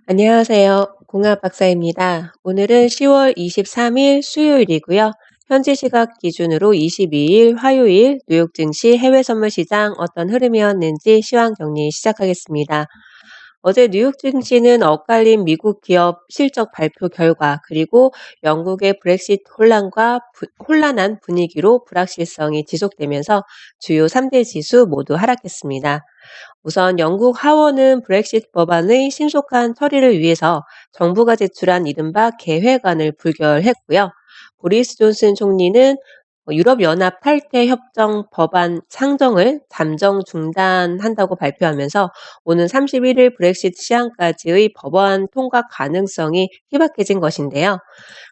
안녕하세요. 공학 박사입니다. 오늘은 10월 23일 수요일이고요. 현지 시각 기준으로 22일 화요일 뉴욕 증시 해외 선물 시장 어떤 흐름이었는지 시황 정리 시작하겠습니다. 어제 뉴욕 증시는 엇갈린 미국 기업 실적 발표 결과 그리고 영국의 브렉시트 혼란과 혼란한 분위기로 불확실성이 지속되면서 주요 3대 지수 모두 하락했습니다. 우선 영국 하원은 브렉시트 법안의 신속한 처리를 위해서 정부가 제출한 이른바 계획안을 불결했고요. 보리스 존슨 총리는 유럽연합 탈퇴 협정 법안 상정을 잠정 중단한다고 발표하면서 오는 31일 브렉시트 시한까지의 법안 통과 가능성이 희박해진 것인데요.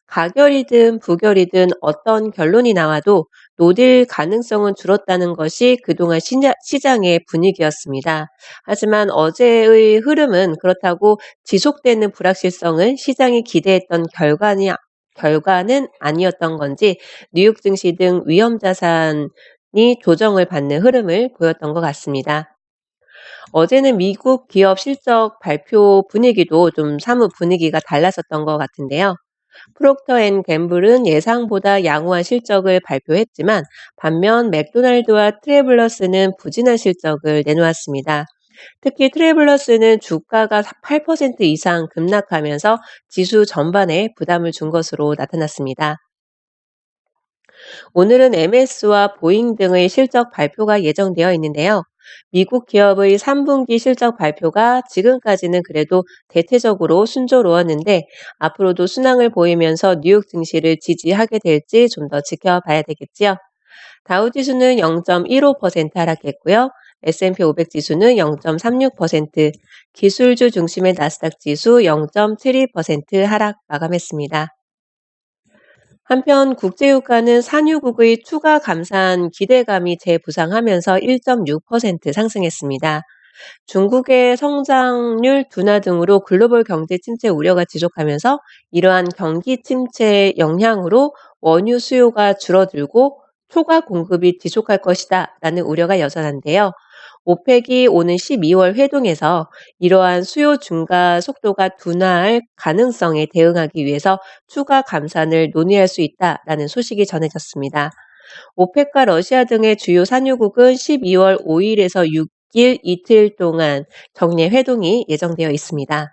가결이든 부결이든 어떤 결론이 나와도 노딜 가능성은 줄었다는 것이 그동안 시장의 분위기였습니다. 하지만 어제의 흐름은 그렇다고 지속되는 불확실성은 시장이 기대했던 결과는 아니었던 건지 뉴욕 증시 등 위험 자산이 조정을 받는 흐름을 보였던 것 같습니다. 어제는 미국 기업 실적 발표 분위기도 좀 사뭇 분위기가 달랐었던 것 같은데요. 프록터 앤 갬블은 예상보다 양호한 실적을 발표했지만 반면 맥도날드와 트래블러스는 부진한 실적을 내놓았습니다. 특히 트래블러스는 주가가 8% 이상 급락하면서 지수 전반에 부담을 준 것으로 나타났습니다. 오늘은 MS와 보잉 등의 실적 발표가 예정되어 있는데요. 미국 기업의 3분기 실적 발표가 지금까지는 그래도 대체적으로 순조로웠는데 앞으로도 순항을 보이면서 뉴욕 증시를 지지하게 될지 좀 더 지켜봐야 되겠지요. 다우지수는 0.15% 하락했고요. S&P 500 지수는 0.36%, 기술주 중심의 나스닥 지수 0.72% 하락 마감했습니다. 한편 국제유가는 산유국의 추가 감산 기대감이 재부상하면서 1.6% 상승했습니다. 중국의 성장률 둔화 등으로 글로벌 경제 침체 우려가 지속하면서 이러한 경기 침체의 영향으로 원유 수요가 줄어들고 초과 공급이 지속할 것이다라는 우려가 여전한데요. 오펙이 오는 12월 회동에서 이러한 수요 증가 속도가 둔화할 가능성에 대응하기 위해서 추가 감산을 논의할 수 있다라는 소식이 전해졌습니다. 오펙과 러시아 등의 주요 산유국은 12월 5일에서 6일 이틀 동안 정례 회동이 예정되어 있습니다.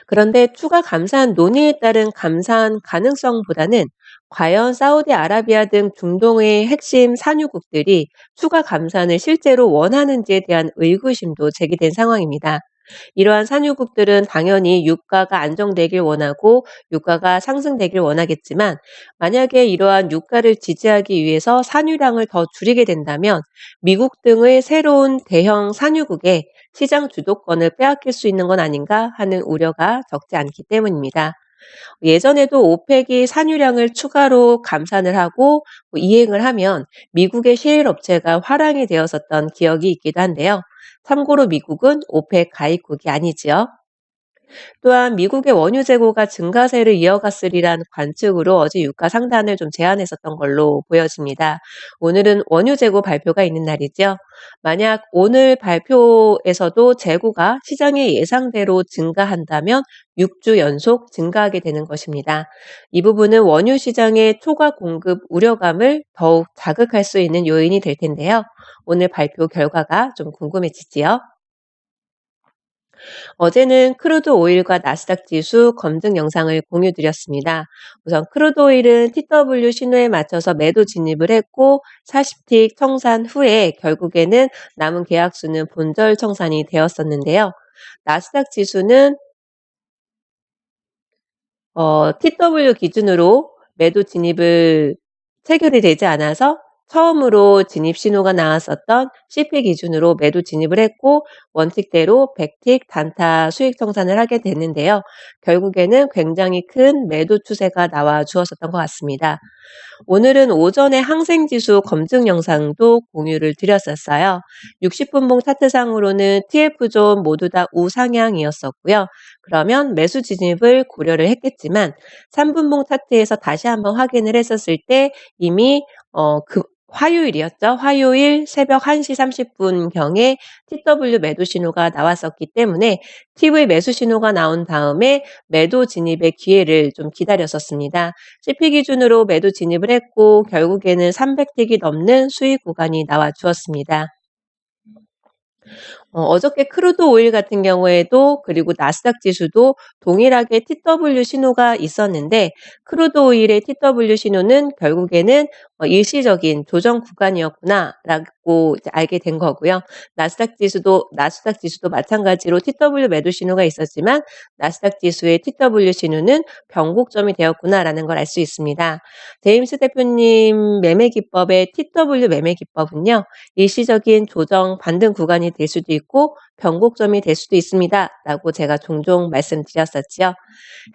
그런데 추가 감산 논의에 따른 감산 가능성보다는 과연 사우디아라비아 등 중동의 핵심 산유국들이 추가 감산을 실제로 원하는지에 대한 의구심도 제기된 상황입니다. 이러한 산유국들은 당연히 유가가 안정되길 원하고 유가가 상승되길 원하겠지만 만약에 이러한 유가를 지지하기 위해서 산유량을 더 줄이게 된다면 미국 등의 새로운 대형 산유국에 시장 주도권을 빼앗길 수 있는 건 아닌가 하는 우려가 적지 않기 때문입니다. 예전에도 오펙이 산유량을 추가로 감산을 하고 이행을 하면 미국의 셰일 업체가 화랑이 되었었던 기억이 있기도 한데요. 참고로 미국은 오펙 가입국이 아니지요. 또한 미국의 원유 재고가 증가세를 이어갔으리란 관측으로 어제 유가 상단을 좀 제한했었던 걸로 보여집니다. 오늘은 원유 재고 발표가 있는 날이죠. 만약 오늘 발표에서도 재고가 시장의 예상대로 증가한다면 6주 연속 증가하게 되는 것입니다. 이 부분은 원유 시장의 초과 공급 우려감을 더욱 자극할 수 있는 요인이 될 텐데요. 오늘 발표 결과가 좀 궁금해지지요. 어제는 크루드 오일과 나스닥 지수 검증 영상을 공유드렸습니다. 우선 크루드 오일은 TW 신호에 맞춰서 매도 진입을 했고 40틱 청산 후에 결국에는 남은 계약수는 본절 청산이 되었었는데요. 나스닥 지수는 TW 기준으로 매도 진입을 체결이 되지 않아서 처음으로 진입 신호가 나왔었던 CP 기준으로 매도 진입을 했고 원칙대로 100틱 단타 수익 청산을 하게 됐는데요. 결국에는 굉장히 큰 매도 추세가 나와 주었었던 것 같습니다. 오늘은 오전에 항생지수 검증 영상도 공유를 드렸었어요. 60분봉 차트상으로는 TF존 모두 다 우상향이었었고요. 그러면 매수 진입을 고려를 했겠지만 3분봉 차트에서 다시 한번 확인을 했었을 때 이미 화요일이었죠. 화요일 새벽 1시 30분경에 TW 매도 신호가 나왔었기 때문에 TV 매수 신호가 나온 다음에 매도 진입의 기회를 좀 기다렸었습니다. CP 기준으로 매도 진입을 했고 결국에는 300틱이 넘는 수익 구간이 나와 주었습니다. 어저께 크루드 오일 같은 경우에도 그리고 나스닥 지수도 동일하게 TW 신호가 있었는데 크루드 오일의 TW 신호는 결국에는 일시적인 조정 구간이었구나라고 이제 알게 된 거고요. 나스닥 지수도 마찬가지로 TW 매도 신호가 있었지만 나스닥 지수의 TW 신호는 변곡점이 되었구나라는 걸 알 수 있습니다. 제임스 대표님 매매 기법의 TW 매매 기법은요. 일시적인 조정 반등 구간이 될 수도 있고 변곡점이 될 수도 있습니다라고 제가 종종 말씀드렸었지요.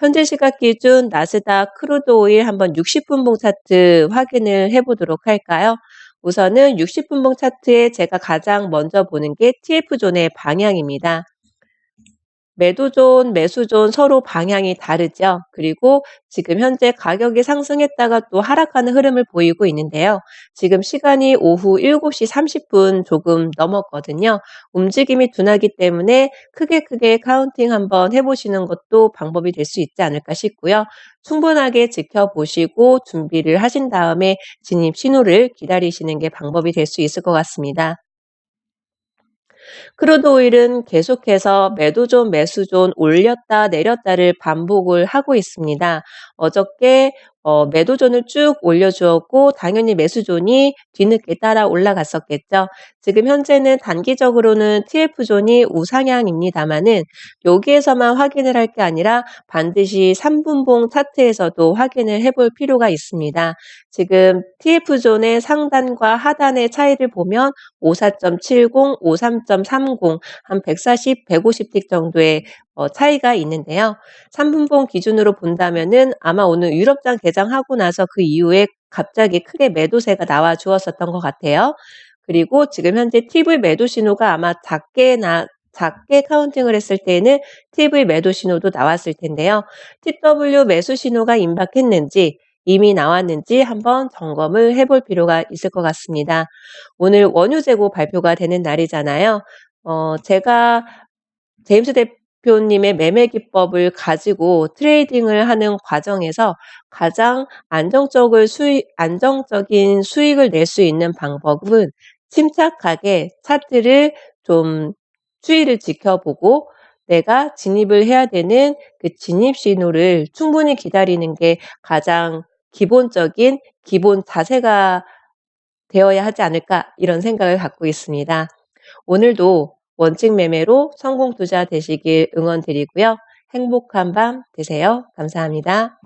현재 시각 기준 나스닥 크루드 오일 한번 60분봉 차트 확인을 해 보도록 할까요? 우선은 60분봉 차트에 제가 가장 먼저 보는 게 TF존의 방향입니다. 매도존, 매수존 서로 방향이 다르죠. 그리고 지금 현재 가격이 상승했다가 또 하락하는 흐름을 보이고 있는데요. 지금 시간이 오후 7시 30분 조금 넘었거든요. 움직임이 둔하기 때문에 크게 카운팅 한번 해보시는 것도 방법이 될 수 있지 않을까 싶고요. 충분하게 지켜보시고 준비를 하신 다음에 진입 신호를 기다리시는 게 방법이 될 수 있을 것 같습니다. 크루드 오일은 계속해서 매도존, 매수존 올렸다 내렸다를 반복을 하고 있습니다. 어저께 매도존을 쭉 올려주었고 당연히 매수존이 뒤늦게 따라 올라갔었겠죠. 지금 현재는 단기적으로는 TF존이 우상향입니다만은 여기에서만 확인을 할 게 아니라 반드시 3분봉 차트에서도 확인을 해볼 필요가 있습니다. 지금 TF존의 상단과 하단의 차이를 보면 54.70, 53.30, 한 140, 150틱 정도의 차이가 있는데요. 3분봉 기준으로 본다면은 아마 오늘 유럽장 개장하고 나서 그 이후에 갑자기 크게 매도세가 나와 주었었던 것 같아요. 그리고 지금 현재 TV 매도 신호가 아마 작게 카운팅을 했을 때에는 TV 매도 신호도 나왔을 텐데요. TW 매수 신호가 임박했는지 이미 나왔는지 한번 점검을 해볼 필요가 있을 것 같습니다. 오늘 원유 재고 발표가 되는 날이잖아요. 제가 제임스 대표님의 매매 기법을 가지고 트레이딩을 하는 과정에서 가장 안정적인 수익을 낼 수 있는 방법은 침착하게 차트를 좀 추이를 지켜보고 내가 진입을 해야 되는 그 진입 신호를 충분히 기다리는 게 가장 기본적인 기본 자세가 되어야 하지 않을까 이런 생각을 갖고 있습니다. 오늘도 원칙 매매로 성공 투자 되시길 응원드리고요. 행복한 밤 되세요. 감사합니다.